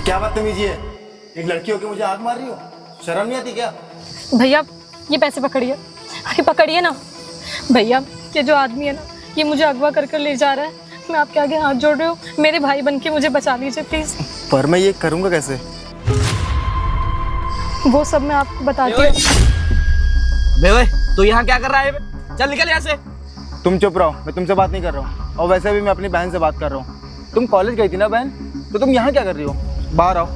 क्या बदतमीजी है? एक लड़की होकर मुझे आग मार रही हो, शर्म नहीं आती क्या? भैया ये पैसे पकड़िए, अरे पकड़िए ना भैया। ये जो आदमी है ना, ये मुझे अगवा कर कर ले जा रहा है। मैं आपके आगे हाथ जोड़ रही हूँ, मेरे भाई बन के मुझे बचा लीजिए प्लीज। पर मैं ये करूँगा कैसे? वो सब मैं आपको बताती हूँ। बे तू यहाँ क्या कर रहा है? चल निकल यहाँ से। तुम चुप रहो, मैं तुमसे बात नहीं कर रहा हूँ। और वैसे भी मैं अपनी बहन से बात कर रहा हूँ। तुम कॉलेज गई थी ना बहन, तो तुम यहाँ क्या कर रही हो? बाहर आओ।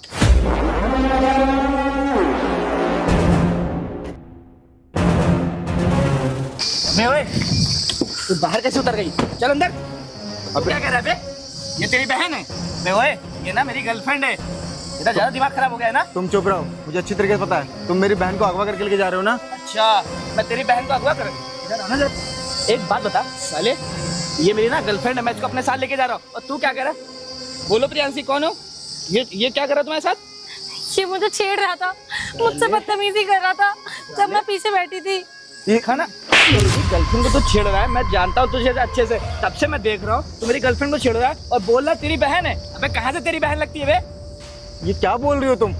बे तू बाहर कैसे उतर गई? चल अंदर। अब क्या कह रहा है बे? ये तेरी बहन है? बे ये ना मेरी गर्लफ्रेंड है। इतना ज्यादा दिमाग खराब हो गया है ना? तुम चुप रहो, मुझे अच्छी तरीके से पता है तुम मेरी बहन को अगवा करके लेके जा रहे हो ना। अच्छा, मैं तेरी बहन को अगवा कर? इधर आना जरा। एक बात बता साले, ये मेरी ना गर्लफ्रेंड है, मैं इसको अपने साथ लेके जा रहा हूँ और तू क्या कह रहा है? बोलो प्रियांशी, कौन हो? ये क्या कर रहा तुम्हारे साथ? ये मुझे छेड़ रहा था, मुझसे बदतमीजी कर रहा था जब मैं पीछे बैठी थी। ये खाना मेरी गर्लफ्रेंड को तो छेड़ रहा है, मैं जानता हूँ तुझे अच्छे से, तब से मैं देख रहा हूँ। तू मेरी गर्लफ्रेंड को छेड़ रहा है और बोल रहा है तेरी बहन है। अबे कहाँ से तेरी बहन लगती है बे? ये क्या बोल रही हो तुम?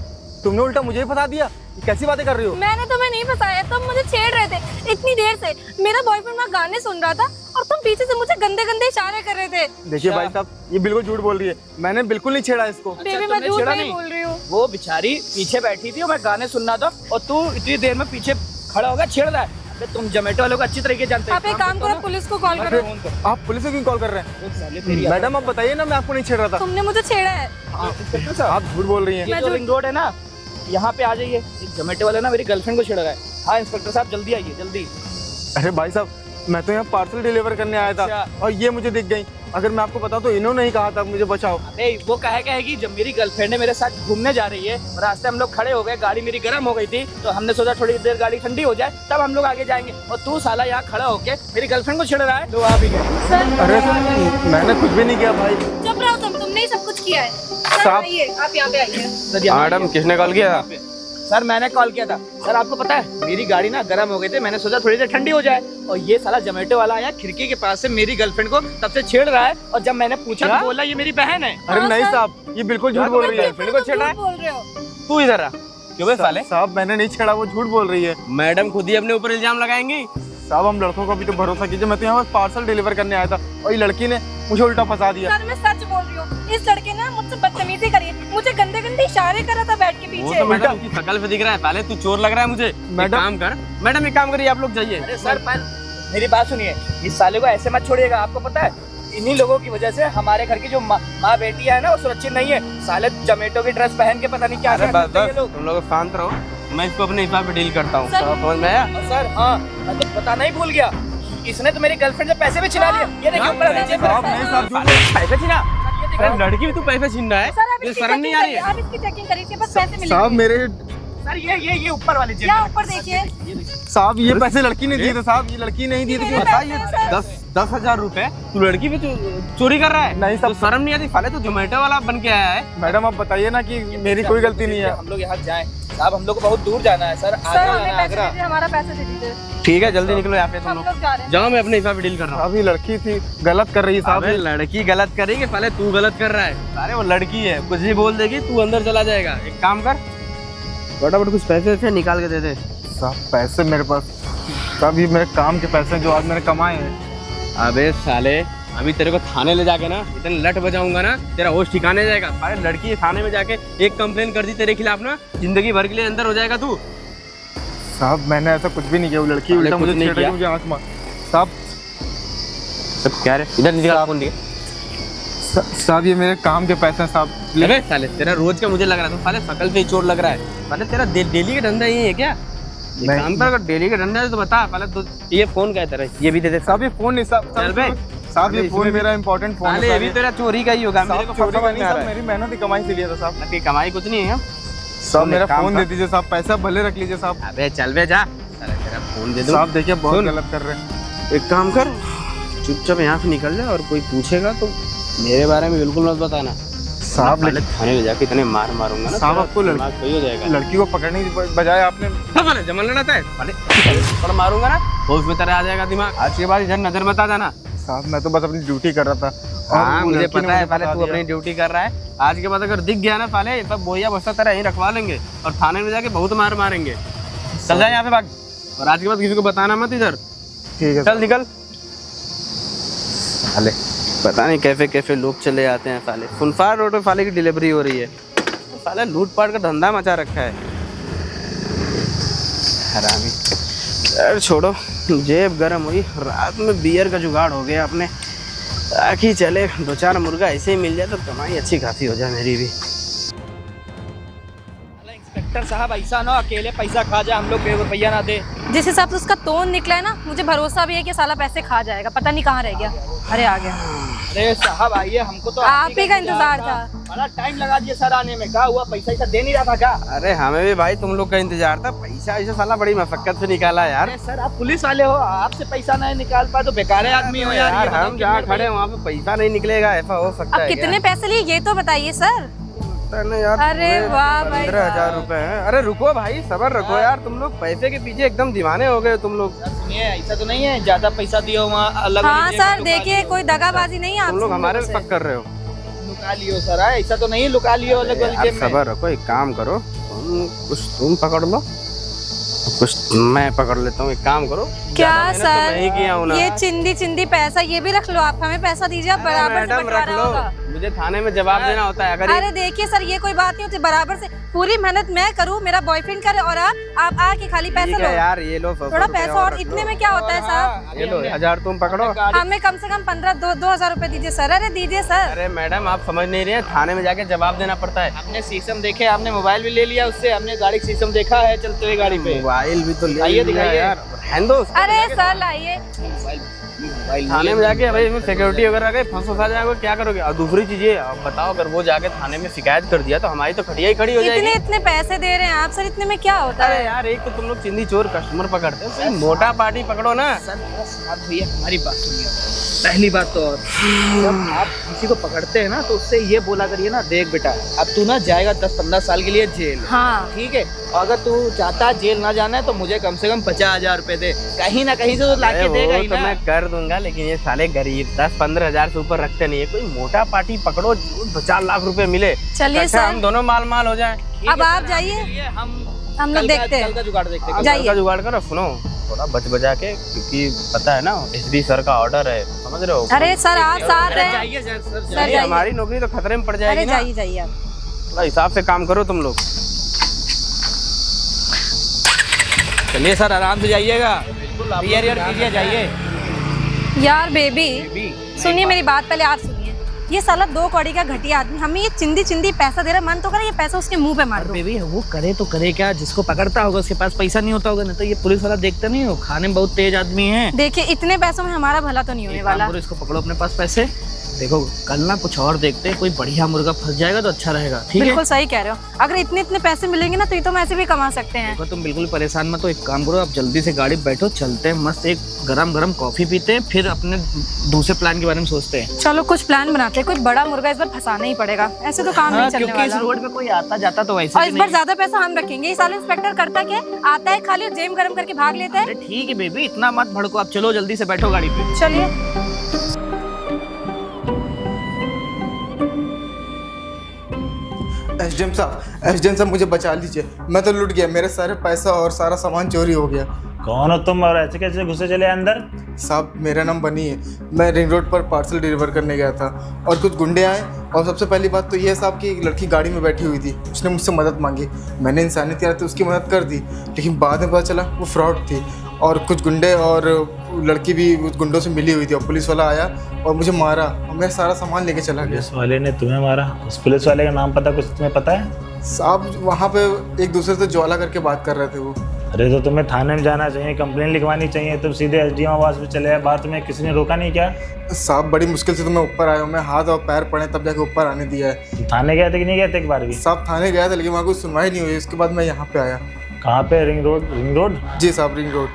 तुमने उल्टा मुझे ही फंसा दिया। ये कैसी बातें कर रही हो? मैंने तुम्हें नहीं फंसाया, तुम मुझे छेड़ रहे थे इतनी देर से। मेरा बॉयफ्रेंड वहाँ गाने सुन रहा था और तुम पीछे से मुझे गंदे गंदे इशारे कर रहे थे। देखिए भाई साहब, ये बिल्कुल झूठ बोल रही है। मैंने बिल्कुल नहीं छेड़ा इसको। बेबी मैं झूठ नहीं बोल रही हूँ। वो बेचारी पीछे बैठी थी और मैं गाने सुनना था और तू इतनी देर में पीछे खड़ा होगा छेड़ रहा है। अबे तुम जोमेटो वालों को अच्छी तरीके जानते हो। आप एक काम करो, पुलिस को कॉल करो। आप पुलिस को क्यों कॉल कर रहे हैं? मैडम आप बताइए ना, मैं आपको नहीं छेड़ रहा था। तुमने मुझे छेड़ा है। आप झूठ बोल रही हैं। ये जो रिंग रोड है ना, यहाँ पे आ जाइए। जोमेटो वाले ना मेरी गर्लफ्रेंड को छेड़ रहा है। हाँ इंस्पेक्टर साहब जल्दी आइए जल्दी। अरे भाई साहब, मैं तो यहाँ पार्सल डिलीवर करने आया था। अच्छा। और ये मुझे दिख गई। अगर मैं आपको बताऊं तो इन्होंने ही कहा था मुझे बचाओ। अरे वो कहेगी जब मेरी गर्लफ्रेंड है मेरे साथ घूमने जा रही है, रास्ते हम लोग खड़े हो गए, गाड़ी मेरी गर्म हो गई थी तो हमने सोचा थोड़ी देर गाड़ी ठंडी हो जाए तब हम लोग आगे जाएंगे। और तू साला यहाँ खड़ा होके मेरी गर्लफ्रेंड को छेड़ रहा है। तो आ भी गए। अरे मैंने कुछ भी नहीं किया भाई। चुप रहो तुमने ही सब कुछ किया है। साहब आइए, आप यहाँ पे आइए। मैडम किसने कॉल किया? सर मैंने कॉल किया था। सर आपको पता है मेरी गाड़ी ना गर्म हो गई थी, मैंने सोचा थोड़ी देर ठंडी हो जाए और ये साला जोमेटो वाला आया खिड़की के पास से मेरी गर्लफ्रेंड को तब से छेड़ रहा है। और जब मैंने पूछा तो बोला ये मेरी बहन है। अरे नहीं साहब, ये बिल्कुल झूठ बोल रही है। गर्लफ्रेंड को छेड़ रहा है। बोल रहे हो। तू इधर आ। क्यों बे साले? साहब मैंने नहीं छेड़ा, वो झूठ बोल रही है। मैडम खुद ही अपने ऊपर इल्जाम लगाएंगी। साहब हम लड़कों का भी तो भरोसा कीजिए। मैं तो यहाँ पार्सल डिलीवर करने आया था और ये लड़की ने मुझे उल्टा फंसा दिया। सर मैं सच बोल रही हूँ, इस लड़के ने मुझसे बदतमीजी करी, मुझे गंदे गंदे इशारे कर रहा था बैठ के पीछे। मैडम की शकल पे दिख रहा है, पहले तू चोर लग रहा है मुझे। मैडम काम कर मैडम, एक काम करिए आप लोग जाइए। अरे सर मेरी बात सुनिए, इस साले को ऐसे मत छोड़िएगा। आपको पता है इन्हीं लोगों की वजह से हमारे घर की जो माँ बेटी है ना वो सुरक्षित नहीं है। साले जोमेटो की ड्रेस पहन के पता नहीं क्या क्या करते हैं ये लोग। तुम लोग शांत रहो, मैं इसको अपने हिसाब से डील करता हूँ। सर- समझ में आया? और सर हाँ मैं तो पता नहीं भूल गया, इसने तो मेरी गर्लफ्रेंड से पैसे भी छिना लिए। ये देखिए ऊपर नीचे साहब नहीं साहब, झूठ बोल- पैसे छीना? ये अरे लड़की भी तू पैसे छीन रहा है? सर आप ये इसकी शर्म नहीं आ रही है? आप इसकी चेकिंग करिए, बस पैसे मिलेंगे। साहब मेरे सर ये ऊपर वाली जेब यहाँ में। ऊपर देखिए। साहब ये पैसे लड़की ने दिए थे। साहब ये लड़की नहीं दिए थे। मेरे बता पैसे ये हैं, सर। 10,000 रुपए तू लड़की पे चोरी कर रहा है? नहीं तो साहब। शर्म नहीं आती? साले तू जोमेटो वाला बन के आया है। मैडम आप बताइए ना कि मेरी कोई गलती नहीं है। हम लोग यहाँ जाएं साहब, हम लोग को बहुत दूर जाना है सर। सर आगरा हमें जाना है, पैसे आगरा। दीजिए, हमारा पैसे दे दीजिए। ठीक है जल्दी निकलो यहाँ पे तुम हम लोग। लोग जा रहे हैं। जाओ, मैं अपने हिसाब से डील कर रहा हूँ। साहब ये लड़की थी, गलत कर रही है साहब। अबे लड़की गलत करेगी, पहले तू गलत कर रहा है। अरे वो लड़की है, कुछ भी बोल देगी, तू अंदर चला जाएगा। एक काम कर, फटाफट कुछ पैसे से निकाल के दे दे। साहब पैसे मेरे पास, साहब ये मेरे काम के पैसे हैं जो आज मैंने कमाए हैं। अबे साले, अभी तेरे को थाने ले जाके ना इतने लट बजाऊंगा ना, तेरा होश ठिकाने जाएगा। अरे लड़की थाने में जाके एक कंप्लेन कर दी तेरे खिलाफ ना, जिंदगी भर के लिए अंदर हो जाएगा तू। साहब मैंने ऐसा कुछ भी नहीं किया। वो लड़की मैंने उल्टा कुछ मुझे नहीं छेड़ रही है, किया। मुझे आंख मार। साहब सब क्या रे, इधर निकाल फोन दिए। साहब ये मेरे काम के पैसे हैं साहब। अबे साले, तेरा रोज का मुझे लग रहा था, साले शकल से ही चोर लग रहा है। पहले तेरा डेली का धंधा यही है क्या? ये नहीं। काम कर, अगर डेली का धंधा है तो बता। पहले तो ये फोन क्या है तेरा, ये भी दे दे। साहब ये फोन नहीं साहब। चल बे। साहब ये अबे फोन इसमें मेरा इंपॉर्टेंट फोन है। साले ये साहब भी ये- तेरा चोरी का ही होगा, मेरे को साहब चोरी पता का नहीं नहीं आ साहब, रहा है। मेरी मेहनत की कमाई से लिया था साहब। आपकी कमाई कुछ नहीं है। साहब मेरा काम फोन कर। दे दीजिए साहब, पैसा भले रख लीजिए साहब। अबे चल बे जा, साले तेरा फोन दे दूं। साहब देखिए बहुत सुन। गलत कर रहे हैं। एक काम कर, चुपचाप यहाँ से निकल जा और कोई पूछेगा तो मेरे बारे में बिल्कुल मत बताना। साहब पहले थाने ले जाके इतने मार मारूंगा ना, साहब, तेरा आपको दिमाग सही हो जाएगा। लड़की को पकड़ने की बजाय आपने पहले जमन लड़ाता है, पहले मारूंगा ना होश में तेरा आ जाएगा दिमाग। आज के बाद इधर नजर मत आ जाना। साहब मैं तो बस अपनी ड्यूटी कर रहा था। और हाँ वो मुझे लड़की ने पता है, मुझे पहले बता तू दिया। अपनी ड्यूटी कर रहा है। आज के बाद अगर दिख गया ना साले, सब बोया बस्ता तेरा यहीं रखवा लेंगे और थाने में जाके बहुत मार मारेंगे। चल जाए यहाँ से भाग, और आज के बाद किसी को बताना मत इधर। ठीक है चल निकल। साले पता नहीं कैफे कैफे लोग चले आते हैं साले। फुनफार रोड पे साले की डिलीवरी हो रही है। साले लूटपाट का धंधा मचा रखा है हरामी। यार छोड़ो, जेब गर्म हुई, रात में बियर का जुगाड़ हो गया अपने, ताकि चले 2-4 मुर्गा ऐसे ही मिल जाए तो कमाई अच्छी खासी हो जाए मेरी भी। इंस्पेक्टर साहब ऐसा ना अकेले पैसा खा जाए, हम लोग रुपया ना दे। जिस हिसाब से उसका टोन निकला है ना, मुझे भरोसा भी है कि साला पैसे खा जाएगा। पता नहीं कहाँ रह गया। अरे आ गया। अरे साहब आइए, हमको तो आप ही का इंतजार था। बड़ा टाइम लगा दिया सर आने में। क्या हुआ, पैसा ऐसा दे नहीं रहा था क्या? अरे हमें भी भाई तुम लोग का इंतजार था। पैसा ऐसा साला बड़ी मशक्कत से निकाला यार। अरे सर आप पुलिस वाले हो, आपसे पैसा नहीं निकाल पाए तो बेकार आदमी हो यार। ये बताओ हम जहाँ खड़े हैं वहाँ पे पैसा नहीं निकलेगा, ऐसा हो सकता अब है कितने पैसे लिए ये तो बताइए सर। यार? अरे वाह भाई 15,000 रुपए हैं। अरे रुको भाई, सबर रखो यार। तुम लोग पैसे के पीछे एकदम दीवाने हो गए तुम लोग। सुनिए ऐसा तो नहीं है ज्यादा पैसा दिया वहाँ अलग हाँ सर, देखिए कोई दगाबाजी नहीं है। तुम लोग हमारे पे पक कर रहे हो। लुका लियो सर, ऐसा तो नहीं लुका लियो अलग वाली यार जेब में। सबर रखो, एक काम करो, कुछ तुम पकड़ लो, कुछ मैं पकड़ लेता हूँ। एक काम करो, क्या ज्यादा मेहनत तो सर, मैं ही किया हूँ ना। ये चिंदी पैसा ये भी रख लो आप। हमें पैसा दीजिए, आप बराबर से मैडम रख बंटवारा लो, होगा। मुझे थाने में जवाब देना होता है। अगर अरे देखिए सर, ये कोई बात नहीं होती। बराबर से पूरी मेहनत मैं करूँ, मेरा बॉयफ्रेंड करे, और आप आके खाली पैसे ठीक लो। है यार, ये लो 100 थोड़ा रुपए पैसा और रख इतने लो। में क्या होता है साहब। ये लो 1000 तुम पकड़ो। हमें कम से कम 15-2,000 रुपए दीजिए सर। अरे दीजिए सर। अरे मैडम आप समझ नहीं रहे हैं, थाने में जाके जवाब देना पड़ता है। हमने शीशम देखे, आपने मोबाइल भी ले लिया उससे, हमने गाड़ी का शीशम देखा है चलते हुए गाड़ी पे। मोबाइल भी तो ले आइए लिया दिखाइए। यार। हैंडो अरे सर लाइए। थाने में जाके भाई सिक्योरिटी वगैरह गए फंसा जाएगा, क्या करोगे? और दूसरी चीज ये अब बताओ, अगर वो जाके थाने में शिकायत कर दिया तो हमारी तो खटिया ही खड़ी हो जाएगी। इतने पैसे दे रहे हैं आप सर, इतने में क्या होता अरे है? यार, एक तो तुम लोग चिंदी चोर कस्टमर पकड़ते हो, कोई मोटा पार्टी पकड़ो ना। सर भैया हमारी बात सुनिए। पहली बात तो और जब आप किसी को पकड़ते हैं ना तो उससे ये बोला करिए ना, देख बेटा अब तू ना जाएगा 10-15 साल के लिए जेल। हाँ ठीक है, अगर तू चाहता है जेल ना जाना है तो मुझे कम से कम 50,000 रुपए दे, कहीं ना कहीं से तो ला के देगा ही तो ना। मैं कर दूंगा, लेकिन ये साले गरीब 10-15 हजार से ऊपर रखते नहीं है। कोई मोटा पार्टी पकड़ो, 2-4 लाख रुपए मिले, चलिए अच्छा सर। हम दोनों माल हो जाए। ठीक है अब आप सर, जाइए, चलिए, हम लोग देखते हैं। कल का जुगाड़ देखते हैं। अब जाइए। घर का जुगाड़ करो। सुनो थोड़ा बचा के, क्योंकि पता है ना एसडी सर का ऑर्डर है, समझ रहे हो? अरे सर आप साथ अरे हैं। जाइए सर, सर सर, जाइए। जाइए। हमारी नौकरी तो खतरे में पड़ जाएगी अरे ना। जाइए आप। थोड़ा हिसाब से काम करो तुम लोग। चलिए सर आराम से जाइएगा, यार कीजिए, जाइए। यार बेबी सुनिए मेरी बात, पहले आप सुनिए। ये साला 2 कौड़ी का घटिया आदमी हमें ये चिंदी पैसा दे रहा है। मन तो करे ये पैसा उसके मुंह पे मार दो। बेबी वो करे तो करे क्या, जिसको पकड़ता होगा उसके पास पैसा नहीं होता होगा, नहीं तो ये पुलिस वाला देखता नहीं हो, खाने में बहुत तेज आदमी है। देखिए इतने पैसों में हमारा भला तो नहीं होने वाला। इसको पकड़ो अपने पास पैसे। देखो कल ना कुछ और देखते हैं, कोई बढ़िया मुर्गा फंस जाएगा तो अच्छा रहेगा। ठीक है, बिल्कुल सही कह रहे हो। अगर इतने पैसे मिलेंगे ना तो ये तो हम ऐसे भी कमा सकते हैं। देखो तुम बिल्कुल परेशान मत हो, एक काम करो आप जल्दी से गाड़ी बैठो, चलते हैं, मस्त एक गरम कॉफी पीते हैं, फिर अपने दूसरे प्लान के बारे में सोचते हैं। चलो कुछ प्लान बनाते हैं। कोई बड़ा मुर्गा इस बार फंसाना ही पड़ेगा, ऐसे तो काम नहीं चलने क्योंकि इस वाला। रोड पे कोई आता जाता तो वैसे और भी इस बार नहीं। ज्यादा पैसा हम रखेंगे। ये साल इंस्पेक्टर करता क्या, आता है खाली और जेब गरम करके भाग लेता है। अरे ठीक है बेबी, इतना मत भड़को, आप चलो जल्दी से बैठो गाड़ी पे। चलिए। एसडीएम साहब मुझे बचा लीजिए, मैं तो लुट गया, मेरे सारे पैसा और सारा सामान चोरी हो गया। कौन हो तुम और ऐसे कैसे घुसे चले अंदर? साहब मेरा नाम बनी है, मैं रिंग रोड पर पार्सल डिलीवर करने गया था और कुछ गुंडे आए और सबसे पहली बात तो ये है साहब कि एक लड़की गाड़ी में बैठी हुई थी, उसने मुझसे मदद मांगी, मैंने इंसानियत यार तो उसकी मदद कर दी, लेकिन बाद में पता चला वो फ्रॉड थी और कुछ गुंडे और लड़की भी उस गुंडों से मिली हुई थी और पुलिस वाला आया और मुझे मारा और मेरा सारा सामान लेके चला गया। पुलिस वाले ने तुम्हें मारा? उस पुलिस वाले का नाम पता, कुछ तुम्हें पता है? साहब वहाँ पे एक दूसरे से ज्वाला करके बात कर रहे थे वो। अरे तो तुम्हें थाने में जाना चाहिए, कंप्लेन लिखवानी चाहिए, तुम सीधे एसडीएम आवास पे चले आए, बाहर तुम्हें किसी ने रोका नहीं क्या? साहब बड़ी मुश्किल से तो मैं ऊपर आया हूँ, मैं हाथ और पैर पड़े तब जाके ऊपर आने दिया है। तुम थाने गए थे कि नहीं गए थे एक बार भी? साहब थाने गया था लेकिन वहाँ कोई सुनवाई नहीं हुई, उसके बाद मैं यहाँ पे आया। कहाँ पे? Ring road? जी साहब रिंग रोड।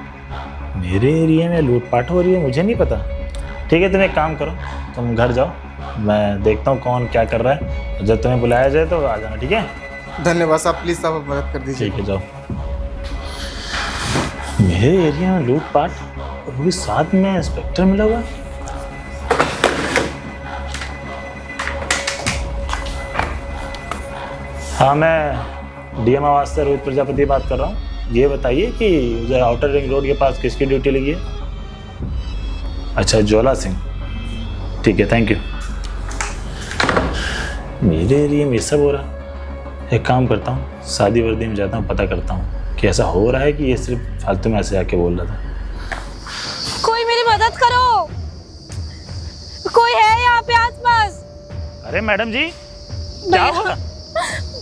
मेरे एरिया में लूटपाट हो रही है, मुझे नहीं पता। ठीक है तुम एक काम करो, तुम घर जाओ, मैं देखता हूँ कौन क्या कर रहा है, जब तुम्हें बुलाया जाए तो आ जाना, ठीक है? धन्यवाद साहब, प्लीज़ साहब मदद कर दीजिए। ठीक है जाओ। मेरे एरिया में लूटपाट और वो भी साथ में इंस्पेक्टर मिला हुआ। हाँ, मैं डीएम आवास से रोहित प्रजापति बात कर रहा हूँ। ये बताइए कि उधर आउटर रिंग रोड के पास किसकी ड्यूटी लगी है? अच्छा, ज्वाला सिंह। ठीक है, थैंक यू। मेरे एरिया में सब हो रहा है। एक काम करता हूँ, शादी वर्दी में जाता हूँ, पता करता हूँ कि ऐसा हो रहा है कि ये सिर्फ फालतू में ऐसे आके बोल रहा था। कोई मेरी मदद करो, कोई है यहाँ पे आसपास? अरे मैडम जी, क्या हुआ?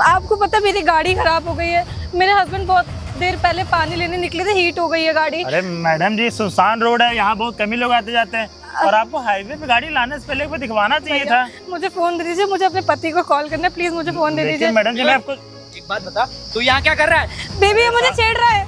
आपको पता है मेरी गाड़ी खराब हो गई है। मेरे हस्बैंड बहुत देर पहले पानी लेने निकले थे, हीट हो गई है गाड़ी। अरे मैडम जी, सुनसान रोड है, यहाँ बहुत कम ही लोग आते जाते हैं, और आपको हाईवे पे गाड़ी लाने से पहले दिखवाना चाहिए था। मुझे फोन दे दीजिए, मुझे अपने पति को कॉल करना है, प्लीज मुझे फोन दे दीजिए। मैडम जी, मैं आपको एक बात बता, तू यहाँ क्या कर रहा है? बेबी, ये मुझे छेड़ रहा है।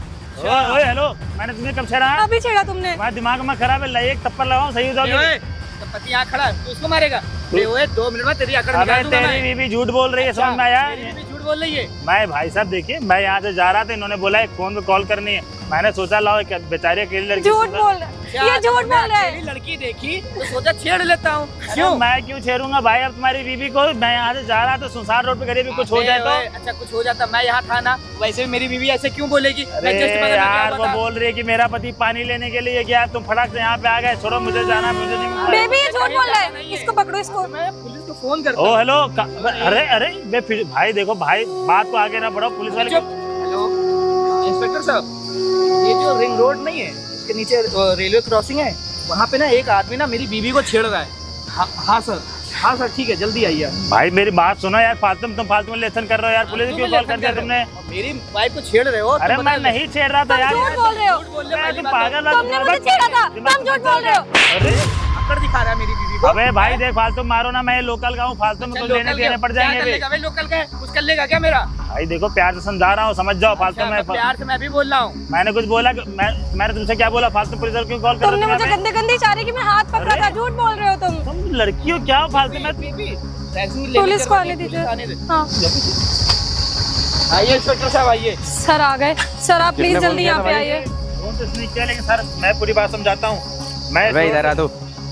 ओए हेलो, मैंने तुम्हें कब छेड़ा? अभी छेड़ा तुमने। तुम्हारा दिमाग में खराब है, एक थप्पड़ लगाऊं सही हो जाओगे। तो पति यहाँ खड़ा है, तू उसको मारेगा? 2 मिनट में तेरी अकड़ निकाल दूंगा मैं। तेरी बीवी झूठ बोल रही है, समझ में आया? मेरी बीवी झूठ बोल रही है। मैं भाई साहब देखिए, मैं यहाँ से जा रहा था, इन्होंने बोला एक फोन पे कॉल करनी है। मैंने सोचा लाओ बेचारी अकेली लड़की। झूठ बोल रहा है, ये झूठ बोल रहा है। लड़की देखी तो सोचा छेड़ लेता हूँ। क्यों? मैं क्यों छेड़ूंगा भाई? अब तुम्हारी बीवी को, मैं यहाँ से जा रहा था, सुनसान रोड पे करीब कुछ हो जाए तो। अच्छा, कुछ हो जाता, मैं यहाँ था ना, वैसे भी मेरी बीवी ऐसे क्यों बोलेगी? यार वो बोल रही है कि मेरा पति पानी लेने के लिए गया, तुम फटाक से यहाँ पे आ गए। छोड़ो, मुझे जाना है, मुझे नहीं। बेबी, ये झूठ बोल रहा है, इसको पकड़ो, इसको। मैं पुलिस को फोन करता हूँ। हेलो, अरे अरे भाई देखो भाई, बात को आगे ना बढ़ाओ, पुलिस वाले। हेलो इंस्पेक्टर साहब, ये जो रिंग रोड नहीं है, इसके नीचे रेलवे क्रॉसिंग है, वहाँ पे ना एक आदमी ना मेरी बीवी को छेड़ रहा है। हाँ सर, ठीक है, जल्दी आइए। भाई मेरी बात सुनो यार, तुम फालतू में लेसन कर रहे हो यार। पुलिस क्यों कॉल कर दिया तुमने? मेरी वाइफ को छेड़ रहे हो? अरे मैं नहीं छेड़ रहा था यार। झूठ बोल रहे हो, तुम पागल हो। तुमने मुझे छेड़ा था, तुम झूठ बोल रहे हो। अरे अकड़ दिखा रहा है मेरी बीवी को। अबे भाई देख, फालतू मारो ना, मैं लोकल का हूँ, फालतू में कुछ लेने देने पड़ जाएंगे। लोकल का है, कुछ कर लेगा क्या मेरा? भाई देखो, प्यार से समझा रहा हूँ, समझ जाओ। फालतू में प्यार से मैं भी बोल रहा हूँ। मैंने कुछ बोला? मैंने तुमसे क्या बोला? फालतू पुलिस वाले क्यों कॉल कर? तुमने मुझे गंदे गंदे इशारे की, मैं हाथ पकड़ा था। झूठ बोल रहे हो तुम लड़की हो क्या? फालतू में पुलिस को आने दीजिए। हाँ, आइए इंस्पेक्टर साहब, आइए। सर आ गए। सर आप प्लीज जल्दी यहाँ पे आइए। लेकिन सर मैं पूरी बात समझाता हूँ। मैं इधर आ,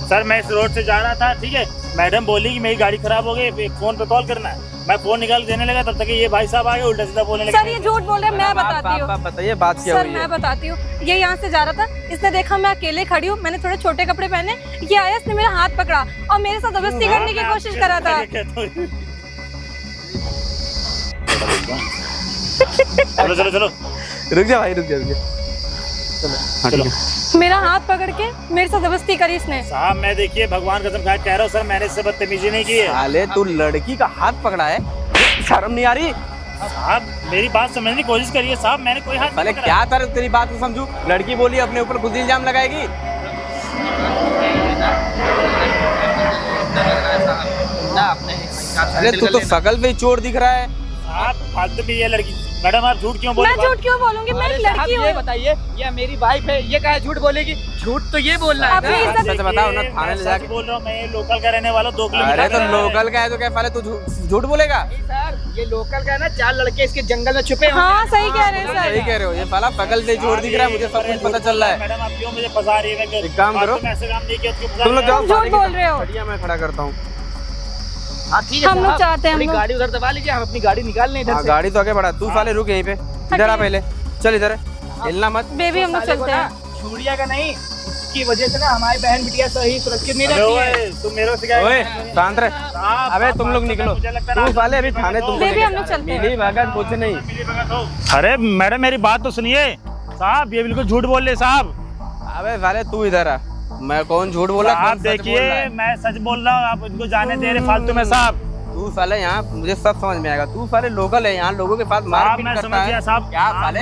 सर मैं इस रोड से जा रहा था, ठीक है। मैडम बोली कि मेरी गाड़ी खराब हो गई, एक फोन पे कॉल करना है। मैं फोन निकाल देने लगा, तब तक ये भाई साहब आ गए, उल्टा सीधा बोलने लगे। सर ये झूठ बोल रहे हैं, मैं बताती हूँ। बताइए बात क्या सर हुई है? मैं बताती हूँ। ये यहाँ से जा रहा था, इसने देखा मैं अकेले खड़ी हूँ, मैंने थोड़े छोटे कपड़े पहने, ये आया, इसने मेरा हाथ पकड़ा और मेरे साथ जबरदस्ती करने की कोशिश करा था। चलो रुक जा भाई, रुक जा। चलो। मेरा हाथ पकड़ के मेरे साथ जबरदस्ती करी इसने। साहब मैं देखिए, भगवान कसम खा के कह रहा हूँ सर, मैंने इससे बदतमीजी नहीं की है। साले तू लड़की का हाथ पकड़ा है, शर्म नहीं आ रही? साहब मेरी बात समझने की कोशिश करिए साहब, मैंने कोई हाथ पहले नहीं क्या कर तेरी बात को समझू। लड़की बोली अपने ऊपर खुद इल्जाम लगाएगी। अरे तू तो शकल पे ही चोट दिख रहा है। आप फालतू में ये लड़की, मैडम आप झूठ क्यों बोल रहे मैं झूठ क्यों बोलूंगी? मैं एक लड़की हूँ। ये बताइए, ये मेरी वाइफ है, ये कहा झूठ बोलेगी? झूठ तो ये बोल रहा अपनी है। इज्जत सच बताओ ना, थाने ले जाके। बोल रहा हूँ, मैं लोकल का रहने वाला 2 किलोमीटर। अरे तो लोकल का है तो क्या पहले तू झूठ बोलेगा? सर ये लोकल का है ना, 4 लड़के इसके जंगल में छुपे हैं। हाँ सही कह रहे हैं सर। सही कह रहे हो, ये पहला शकल से चोट दिख रहा है, मुझे सब कुछ पता चल रहा है। मैडम आप क्यों मुझे फंसा रही है? एक काम करो, ऐसे काम नहीं किया, तुम लोग जाओ, झूठ बोल रहे हो। बढ़िया मैं खड़ा करता हूँ। हाँ ठीक है, हम लोग चाहते हैं, हम लोग गाड़ी उधर दबा लीजिए, हम अपनी गाड़ी निकाल लें इधर से। गाड़ी तो आगे बढ़ा, तू साले रुक यहीं पे। इधर आ पहले, चल इधर, हिलना मत। बेबी हम लोग चलते हैं। छुड़िया का नहीं, इसकी वजह से ना हमारी बहन बिटिया सही सुरक्षित नहीं रहती है। तुम मेरे से क्या? ओए शांत रह। अबे तुम लोग निकलो, तू साले अभी थाने तुम बेबी हम लोग चलते हैं। मिली भगत कुछ नहीं। अरे मैडम मेरी बात तो सुनिए साहब, ये बिल्कुल झूठ बोल रहे साहब। अबे साले तू इधर आ, मैं कौन झूठ बोला? आप देखिए मैं सच बोल रहा हूँ, आप इनको जाने दे रहे फालतू में साहब। तू साले यहाँ मुझे सब समझ में आएगा। तू साले लोकल है, यहाँ लोगों के पास मारपीट करता है। साहब क्या साले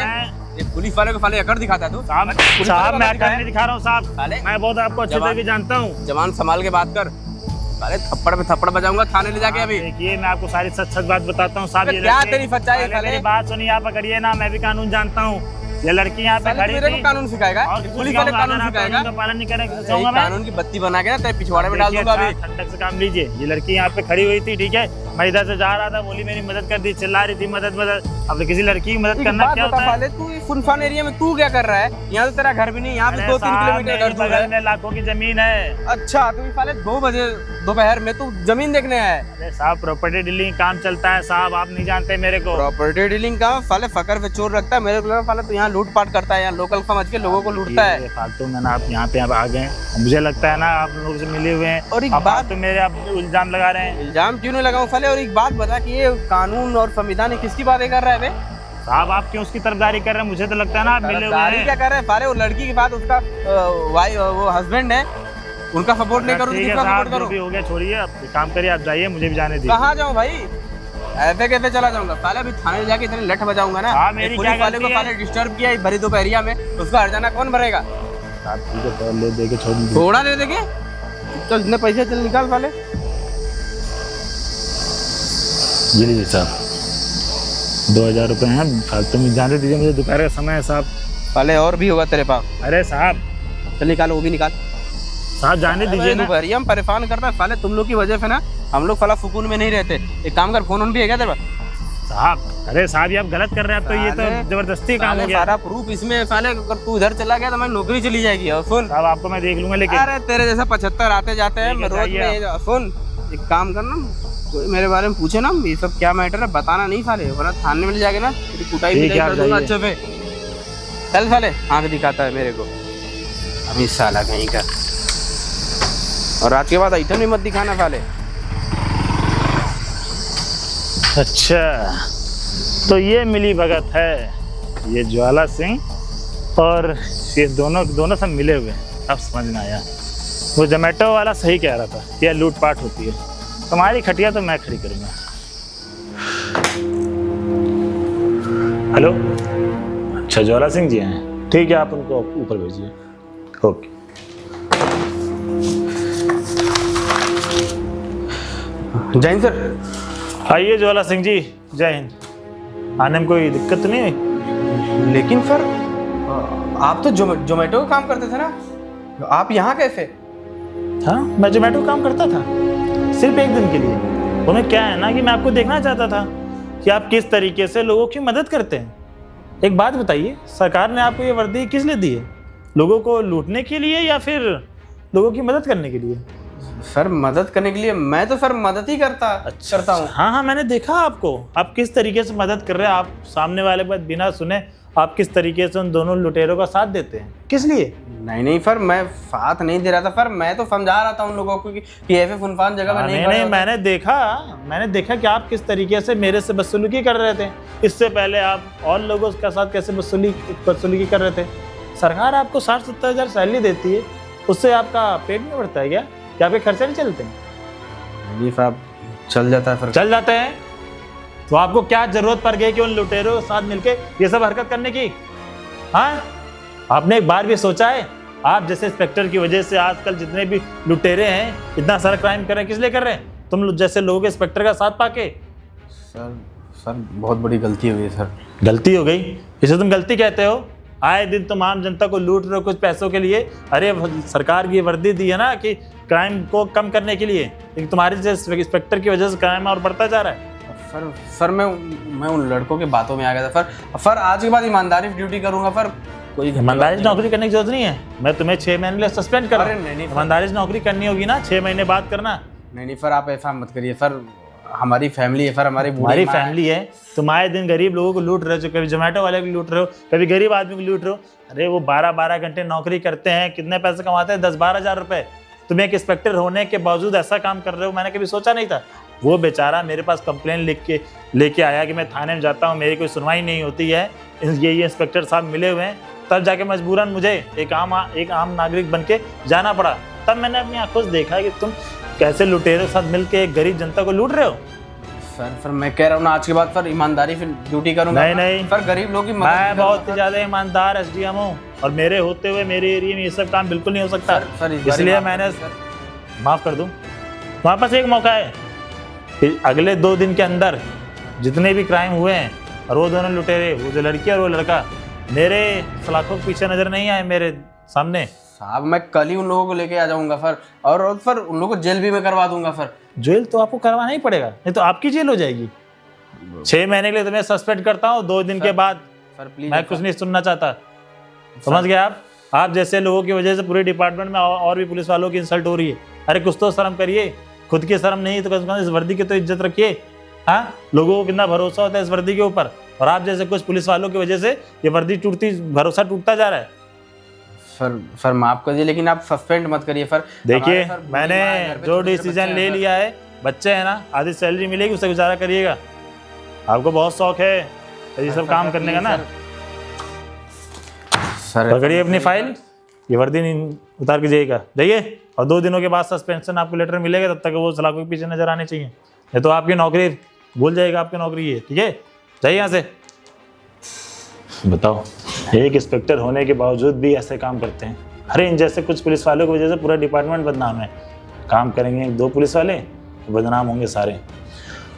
ये पुलिस वाले को साले अकड़ दिखाता है तू? साहब मैं अकड़ नहीं दिखा रहा हूँ साहब, मैं बहुत आपको अच्छे तरीके जानता हूँ। जवान संभाल के बात कर, साले थप्पड़ पे थप्पड़ बजाऊंगा थाने ले जाके। अभी देखिए मैं आपको सारी सच बात बताता हूँ साहब। ये क्या तेरी सच्चाई है? मेरी बात सुनिए, आप पकड़िए ना, मैं भी कानून जानता हूँ। ये लड़की यहाँ पे खड़ी मेरे को कानून सिखाएगा? पुलिस वाले कानून सिखाएगा? पालन नहीं करेंगे, कानून की बत्ती बना के ना तेरे पिछवाड़े में डाल दूंगा अभी। ठंडक से काम लीजिए। ये लड़की यहाँ पे खड़ी हुई थी, ठीक है, मैं इधर से जा रहा था, बोली मेरी मदद कर दी, चिल्ला रही थी मदद मदद। अब तो किसी लड़की की मदद करना क्या होता है? तू इस सुनसान एरिया में तू क्या कर रहा है? यहाँ तो तेरा घर भी नहीं, यहाँ पे 2-3 किलोमीटर घर दूर है। बगल में लाखों की जमीन है। अच्छा, तू साले 2 बजे दोपहर में तू जमीन देखने आया है? अरे साहब प्रॉपर्टी डीलिंग काम चलता है साहब, आप नहीं जानते मेरे को। प्रॉपर्टी डीलिंग का साले फकर पे चोर रखता है, मेरे को साले तो यहाँ लूटपाट करता है, यहाँ लोकल समझ के लोगों को लूटता है। फालतू में ना आप यहाँ पे आ गए, मुझे लगता है ना आप लोगों से मिले हुए हैं और एक आप बात तो मेरे आप इल्जाम लगा रहे हैं। इल्जाम क्यों नहीं लगाऊं साले? और एक बात बता कि ये कानून और संविधान किसकी बातें कर रहा है बे? साहब आप क्यों उसकी तरफदारी कर रहे हैं? मुझे तो लगता है ना आप मिले हुए तरफदारी हैं। क्या कर रहे हैं साले? वो लड़की के साथ उसका वो हस्बैंड है, उनका सपोर्ट नहीं करूँ तो ठीक है किसका साहब, सपोर्ट जो भी करूँ? हो गया छोड़िए, आप एक काम करिए, आप जाइए, मुझे भी जाने दीजिए। कहाँ जाऊँ भाई? ऐसे कैसे चला जाऊंगा साले? अभी थाने जाके इतने लठ बजाऊंगा ना, हाँ, मेरी पुलिस क्या वाले को गलती है? साले डिस्टर्ब किया भरी दोपहरिया में, उसका हर्जाना कौन भरेगा? साहब ठीक है, तो ले दे के छोड़ दीजिए। थोड़ा दे देंगे, चल जितने पैसे चल निकाल साले। जी लीजिए साहब, 2000 रुपये हैं, फालतू में जाने दीजिए, मुझे दोपहर का समय है साहब। साले और भी होगा तेरे पास? अरे साहब चल निकाल, वो भी निकाल। साहब जाने दीजिए ना। दोपहरिया हम परेशान करता है साले, तुम लोग की वजह से ना हम लोग साला सुकून में नहीं रहते। एक काम कर, फोन भी है क्या तेरे पास? साहब अरे साहब ये आप गलत कर रहे हैं, अब तो ये तो जबरदस्ती काम हो गया। सारा प्रूफ इसमें साले, अगर तू इधर चला गया तो मैं नौकरी चली जाएगी। और सुन साहब आपको मैं देख लूंगा, लेकिन अरे तेरे जैसा 75 आते जाते हैं, ठीक मैं है, रोज जाइए में सुन, एक काम करना, कोई मेरे बारे में पूछे ना ये सब क्या मैटर है, बताना नहीं साले, वरना थाने में ले जाके ना तेरी कुटाई ठीक है, पिटाई आप कर दूंगा जाइए। अच्छे से। चल साले, आंख दिखाता है मेरे को अभी साला कहीं का। और रात के बाद आइटम भी मत दिखाना साले। अच्छा तो ये मिली भगत है, ये ज्वाला सिंह और ये दोनों सब मिले हुए हैं। अब समझ में आया, वो जोमेटो वाला सही कह रहा था, यह लूटपाट होती है। तुम्हारी खटिया तो मैं खड़ी करूँगा। हेलो, अच्छा ज्वाला सिंह जी हैं, ठीक है आप उनको ऊपर भेजिए। ओके जय हिंद सर। आइए ज्वाला सिंह जी, जय हिंद। आने में कोई दिक्कत नहीं हुई? लेकिन सर आप तो जोमेटो का काम करते थे ना, आप यहाँ कैसे? हाँ मैं जोमेटो काम करता था, सिर्फ एक दिन के लिए। उन्हें क्या है ना कि मैं आपको देखना चाहता था कि आप किस तरीके से लोगों की मदद करते हैं। एक बात बताइए, सरकार ने आपको ये वर्दी किस लिए दी है? लोगों को लूटने के लिए या फिर लोगों की मदद करने के लिए? सर मदद करने के लिए, मैं तो सर मदद ही करता हूँ। हाँ हाँ मैंने देखा आपको, आप किस तरीके से मदद कर रहे हैं। आप सामने वाले पर बिना सुने आप किस तरीके से उन दोनों लुटेरों का साथ देते हैं, किस लिए? नहीं सर, मैं साथ नहीं दे रहा था सर, मैं तो समझा रहा था उन लोगों को कि ऐसे सुनसान जगह में नहीं नहीं, मैंने देखा कि आप किस तरीके से मेरे से बदसलूकी कर रहे थे। इससे पहले आप और लोगों के साथ कैसे बदसलूकी कर रहे थे। सरकार आपको 60-70 हज़ार सैलरी देती है, उससे आपका पेट नहीं बढ़ता है क्या? आपके खर्चे नहीं चलते हैं? नहीं साहब, चल जाता है सर। चल जाते हैं तो आपको क्या जरूरत पड़ गई कि उन लुटेरों के साथ मिलके ये सब हरकत करने की? हाँ, आपने एक बार भी सोचा है? आप जैसे इंस्पेक्टर की वजह से आजकल जितने भी लुटेरे हैं इतना सारा क्राइम कर रहे हैं, किस लिए कर रहे हैं? तुम जैसे लोगों के इंस्पेक्टर का साथ पाके। सर बहुत बड़ी गलती हुई है सर। गलती हो गई, इसे तुम गलती कहते हो? आए दिन तुम आम जनता को लूट रहे हो कुछ पैसों के लिए। अरे सरकार की वर्दी दी है ना कि क्राइम को कम करने के लिए, लेकिन तुम्हारे जैसे इंस्पेक्टर की वजह से क्राइम और बढ़ता जा रहा है। सर मैं उन लड़कों की बातों में आ गया था सर आज के बाद ईमानदारी ड्यूटी करूंगा सर। कोई ईमानदारी से नौकरी करने की जरूरत नहीं है, मैं तुम्हें 6 महीने लिए सस्पेंड कर रहा हूं। ईमानदारी से नौकरी करनी होगी ना, 6 महीने बाद करना। नहीं सर, आप ऐसा मत करिए सर, हमारी फैमिली है सर, हमारी फैमिली है। तुम आए दिन गरीब लोगों को लूट रहे हो, कभी जोमेटो वाले को लूट रहे हो, कभी गरीब आदमी को लूट रहे हो। अरे वो 12-12 घंटे नौकरी करते हैं, कितने पैसे कमाते हैं? 10-12 हज़ार रुपए। तुम एक इंस्पेक्टर होने के बावजूद ऐसा काम कर रहे हो, मैंने कभी सोचा नहीं था। वो बेचारा मेरे पास कंप्लेन लिख के लेके आया कि मैं थाने में जाता हूँ, मेरी कोई सुनवाई नहीं होती है, ये इंस्पेक्टर साहब मिले हुए हैं। तब जाके मजबूरन मुझे एक आम नागरिक बन के जाना पड़ा। तब मैंने अपनी आंखों से देखा कि तुम कैसे लुटेरों के साथ मिल के एक गरीब जनता को लूट रहे हो। सर मैं कह रहा हूँ ना, आज के बाद सर ईमानदारी से ड्यूटी करूंगा। नहीं सर, गरीब लोग की मदद मैं बहुत ही ज्यादा ईमानदार एसडीएम हूँ, और मेरे होते हुए मेरे एरिया में ये सब काम बिल्कुल नहीं हो सकता। इसलिए मैंने माफ कर दूं। तुम्हारे पास एक मौका है कि अगले 2 दिन के अंदर जितने भी क्राइम हुए हैं, और वो दोनों लुटेरे, वो जो लड़की और वो लड़का, मेरे सलाखों के पीछे नजर नहीं आए, मेरे सामने साहब मैं कल ही उन लोगों को लेके आ जाऊंगा फिर, और फिर उन लोगों को जेल भी मैं करवा दूंगा फिर। जेल तो आपको करवाना ही पड़ेगा, नहीं तो आपकी जेल हो जाएगी। 6 महीने के लिए तुम्हें सस्पेंड करता हूँ, 2 दिन के बाद सर प्लीज मैं कुछ नहीं सुनना चाहता। समझ गए आप जैसे लोगों की वजह से पूरे डिपार्टमेंट में और भी पुलिस वालों की इंसल्ट हो रही है। अरे कुछ तो शर्म करिए, खुद की शर्म नहीं तो कम से कम इस वर्दी की तो इज्जत रखिए। हाँ, लोगों को कितना भरोसा होता है इस वर्दी के ऊपर, और आप जैसे कुछ पुलिस वालों की वजह से ये वर्दी भरोसा टूटता जा रहा है। सर माफ कर दिए, लेकिन आप सस्पेंड मत करिए सर। देखिए हमारे सर मैंने बीमार घर पे जो छोटे-छोटे डिसीजन बच्चे ले हैं, लिया है, बच्चे हैं ना, आधी सैलरी मिलेगी उससे गुजारा करिएगा। आपको बहुत शौक है ये सब काम करने का ना। सर पकड़िए अपनी फाइल, ये वर्दी नहीं उतार के जाइएगा, जाइए। और 2 दिनों के बाद सस्पेंशन आपको लेटर मिलेगा, तब तक वो सलाखों के पीछे नजर आने चाहिए, नहीं तो आपकी नौकरी भूल जाएगा, आपकी नौकरी ये, ठीक है। जाइए यहाँ से। बताओ, एक इंस्पेक्टर होने के बावजूद भी ऐसे काम करते हैं। अरे इन जैसे कुछ पुलिस वालों की वजह से पूरा डिपार्टमेंट बदनाम है। काम करेंगे 2 पुलिस वाले तो बदनाम होंगे सारे।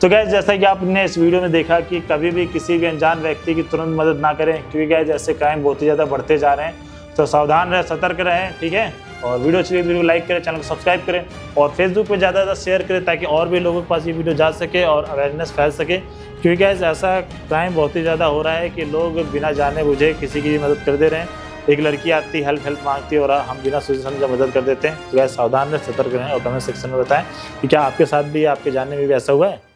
तो गैस जैसा कि आपने इस वीडियो में देखा कि कभी भी किसी भी अनजान व्यक्ति की तुरंत मदद ना करें, क्योंकि गैस ऐसे क्राइम बहुत ही ज़्यादा बढ़ते जा रहे हैं। तो सावधान रहें, सतर्क रहें, ठीक है। और वीडियो अच्छी लगी वीडियो को लाइक करें, चैनल को सब्सक्राइब करें, और फेसबुक पे ज़्यादा ज़्यादा शेयर करें ताकि और भी लोगों के पास ये वीडियो जा सके और अवेयरनेस फैल सके। क्योंकि गैस ऐसा क्राइम बहुत ही ज़्यादा हो रहा है कि लोग बिना जाने बुझे किसी की भी मदद कर दे रहे हैं। एक लड़की आती हेल्प मांगती है और हम बिना सोचे समझे मदद कर देते हैं। तो गैस सावधान रहें, सतर्क रहें, और कमेंट सेक्शन में बताएं कि क्या आपके साथ भी, आपके जानने में भी ऐसा हुआ है।